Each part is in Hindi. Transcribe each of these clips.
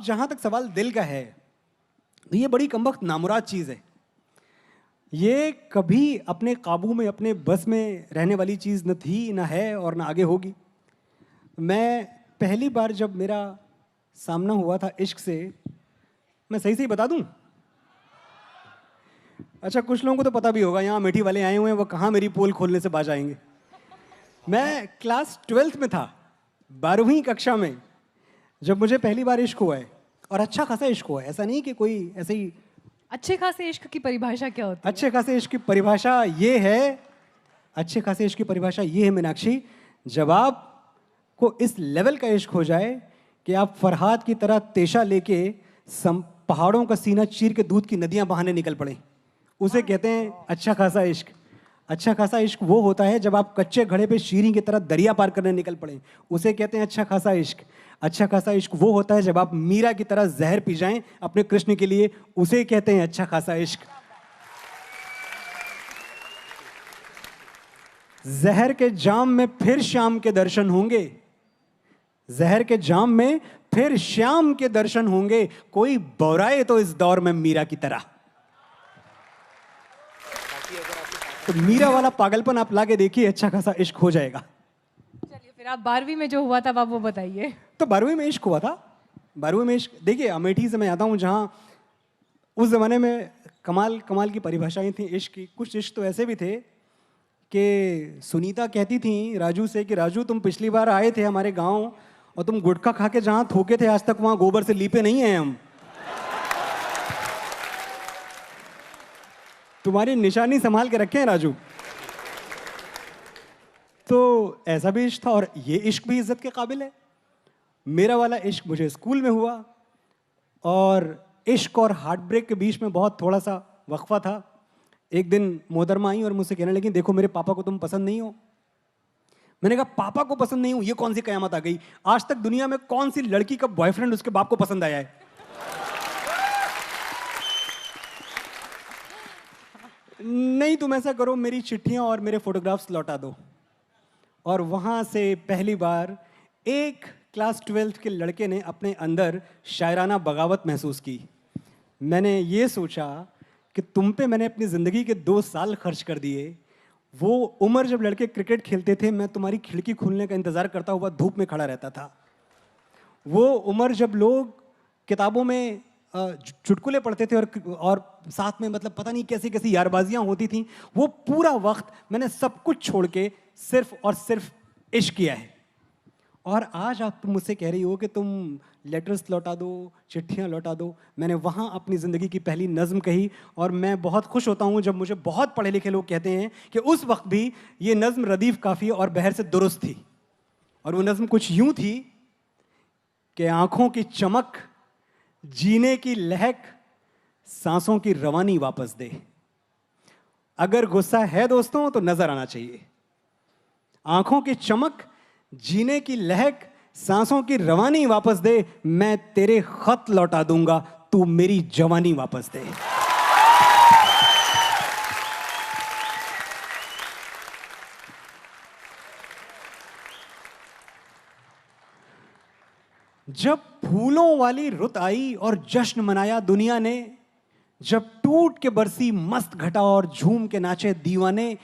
जहां तक सवाल दिल का है, तो ये बड़ी कमबख्त नामुराद चीज़ है। ये कभी अपने काबू में, अपने बस में रहने वाली चीज़ न थी, न है और न आगे होगी। मैं पहली बार जब मेरा सामना हुआ था इश्क से, मैं सही सही बता दूं? अच्छा, कुछ लोगों को तो पता भी होगा, यहाँ अमेठी वाले आए हुए हैं, वो कहाँ मेरी पोल खोलने से बाज आएंगे। मैं क्लास 12th में था, 12वीं कक्षा में, जब मुझे पहली बार इश्क हुआ है। और अच्छा खासा इश्क हुआ है, ऐसा नहीं कि कोई ऐसे ही। अच्छे खासे इश्क की परिभाषा क्या होती है? अच्छे खासे इश्क की परिभाषा ये है, अच्छे खासे इश्क की परिभाषा ये है मीनाक्षी, जब आपको इस लेवल का इश्क हो जाए कि आप फरहाद की तरह तेशा लेके पहाड़ों का सीना चीर के दूध की नदियां बहाने निकल पड़े, उसे कहते हैं अच्छा खासा इश्क। अच्छा खासा इश्क वो होता है जब आप कच्चे घड़े पे शीरी की तरह दरिया पार करने निकल पड़े, उसे कहते हैं अच्छा खासा इश्क। अच्छा खासा इश्क वो होता है जब आप मीरा की तरह जहर पी जाएं अपने कृष्ण के लिए, उसे कहते हैं अच्छा खासा इश्क। जहर के जाम में फिर शाम के दर्शन होंगे, जहर के जाम में फिर शाम के दर्शन होंगे, कोई बौराए तो इस दौर में मीरा की तरह। तो मीरा वाला पागलपन आप लाके देखिए, अच्छा खासा इश्क हो जाएगा। चलिए फिर आप 12वीं में जो हुआ था आप वो बताइए। तो 12वीं में इश्क हुआ था। 12वीं में इश्क, देखिए अमेठी से मैं आता हूँ जहाँ उस जमाने में कमाल कमाल की परिभाषाएं थी इश्क की। कुछ इश्क तो ऐसे भी थे कि सुनीता कहती थी राजू से कि राजू तुम पिछली बार आए थे हमारे गांव और तुम गुटखा खा के जहाँ थूके थे आज तक वहाँ गोबर से लीपे नहीं हैं हम, तुम्हारी निशानी संभाल के रखे हैं राजू। तो ऐसा भी इश्क था और ये इश्क भी इज्जत के काबिल है। मेरा वाला इश्क मुझे स्कूल में हुआ और इश्क और हार्ट ब्रेक के बीच में बहुत थोड़ा सा वक्फा था। एक दिन मोहतरमा आई और मुझसे कहने लगी देखो मेरे पापा को तुम पसंद नहीं हो। मैंने कहा पापा को पसंद नहीं हो, ये कौन सी कयामत आ गई? आज तक दुनिया में कौन सी लड़की का बॉयफ्रेंड उसके बाप को पसंद आया है? नहीं, तुम ऐसा करो मेरी चिट्ठियां और मेरे फोटोग्राफ्स लौटा दो। और वहां से पहली बार एक क्लास 12th के लड़के ने अपने अंदर शायराना बगावत महसूस की। मैंने ये सोचा कि तुम पे मैंने अपनी ज़िंदगी के 2 साल खर्च कर दिए। वो उम्र जब लड़के क्रिकेट खेलते थे, मैं तुम्हारी खिड़की खुलने का इंतज़ार करता हुआ धूप में खड़ा रहता था। वो उम्र जब लोग किताबों में चुटकुले पढ़ते थे और साथ में मतलब पता नहीं कैसी कैसी यारबाजियाँ होती थी, वो पूरा वक्त मैंने सब कुछ छोड़ के सिर्फ और सिर्फ इश्क किया है। और आज आप तुम मुझसे कह रही हो कि तुम लेटर्स लौटा दो, चिट्ठियाँ लौटा दो। मैंने वहाँ अपनी ज़िंदगी की पहली नज़्म कही और मैं बहुत खुश होता हूँ जब मुझे बहुत पढ़े लिखे लोग कहते हैं कि उस वक्त भी ये नज़्म रदीफ़ काफ़ी और बहर से दुरुस्त थी। और वो नज़्म कुछ यूँ थी कि आँखों की चमक, जीने की लहक, सांसों की रवानी वापस दे। अगर गुस्सा है दोस्तों तो नज़र आना चाहिए। आँखों की चमक, जीने की लहक, सांसों की रवानी वापस दे। मैं तेरे खत लौटा दूंगा, तू मेरी जवानी वापस दे। जब फूलों वाली रुत आई और जश्न मनाया दुनिया ने, जब टूट के बरसी मस्त घटा और झूम के नाचे दीवाने,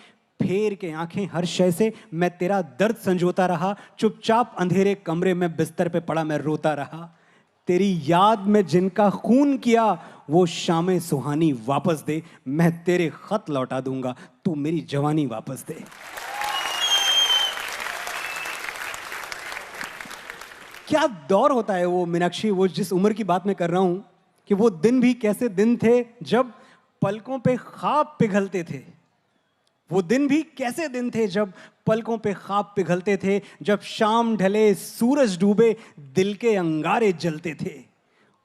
फेर के आंखें हर शय से मैं तेरा दर्द संजोता रहा, चुपचाप अंधेरे कमरे में बिस्तर पे पड़ा मैं रोता रहा। तेरी याद में जिनका खून किया वो शामें सुहानी वापस दे। मैं तेरे खत लौटा दूंगा, तू मेरी जवानी वापस दे। क्या दौर होता है वो मीनाक्षी, वो जिस उम्र की बात मैं कर रहा हूं कि वो दिन भी कैसे दिन थे जब पलकों पे ख्वाब पिघलते थे। वो दिन भी कैसे दिन थे जब पलकों पे ख्वाब पिघलते थे, जब शाम ढले सूरज डूबे दिल के अंगारे जलते थे।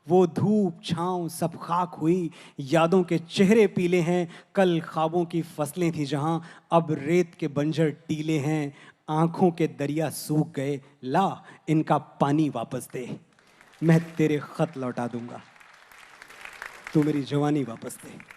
वो धूप छांव सब खाक हुई, यादों के चेहरे पीले हैं। कल ख्वाबों की फसलें थी जहां, अब रेत के बंजर टीले हैं। आंखों के दरिया सूख गए, ला इनका पानी वापस दे। मैं तेरे खत लौटा दूंगा, तू मेरी जवानी वापस दे।